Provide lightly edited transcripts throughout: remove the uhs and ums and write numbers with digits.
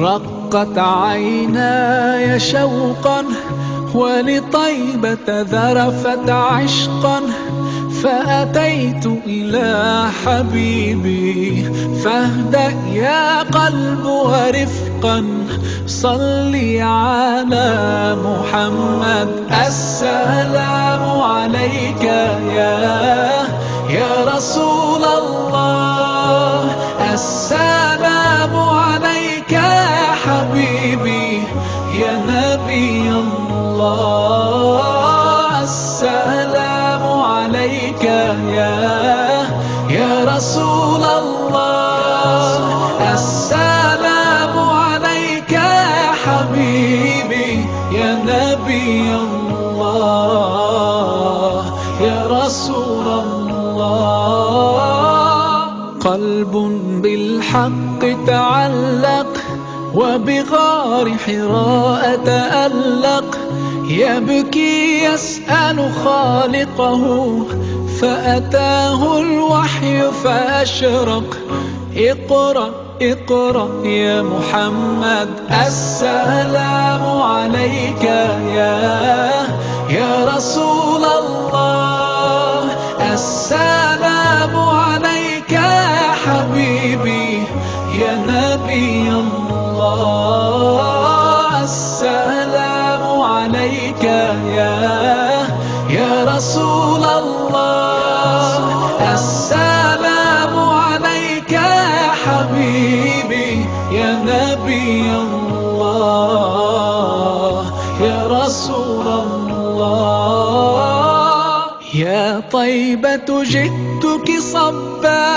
رقت عيناي شوقا ولطيبة ذرفت عشقا، فأتيت إلى حبيبي فاهدأ يا قلب ورفقا، صلي على محمد. السلام عليك يا رسول الله، السلام عليك يا حبيبي يا نبي الله، السلام عليك يا رسول الله، السلام عليك يا حبيبي يا نبي الله يا رسول الله. قلب بالحق تعلق وبغار حراء تألق، يبكي يسأل خالقه فأتاه الوحي فأشرق. اقرأ اقرأ يا محمد، السلام عليك يا رسول الله، السلام عليك يا حبيبي يا نبي الله، السلام عليك يا رسول الله، السلام عليك يا حبيبي يا نبي الله يا رسول الله. يا طيبة جئتك صبا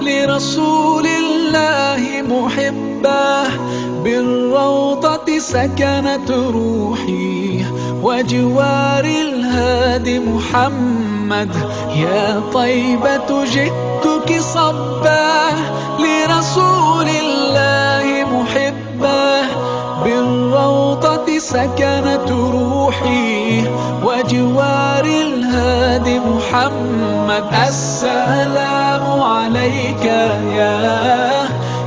لرسول الله محبا، بالروضة سكنت روحي وجوار الهادي محمد. يا طيبة جئتك صبا لرسول الله محبا، بالروضة سكنت روحي وجوار الهادي محمد. السلام عليك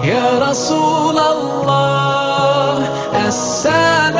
يا رسول الله، السلام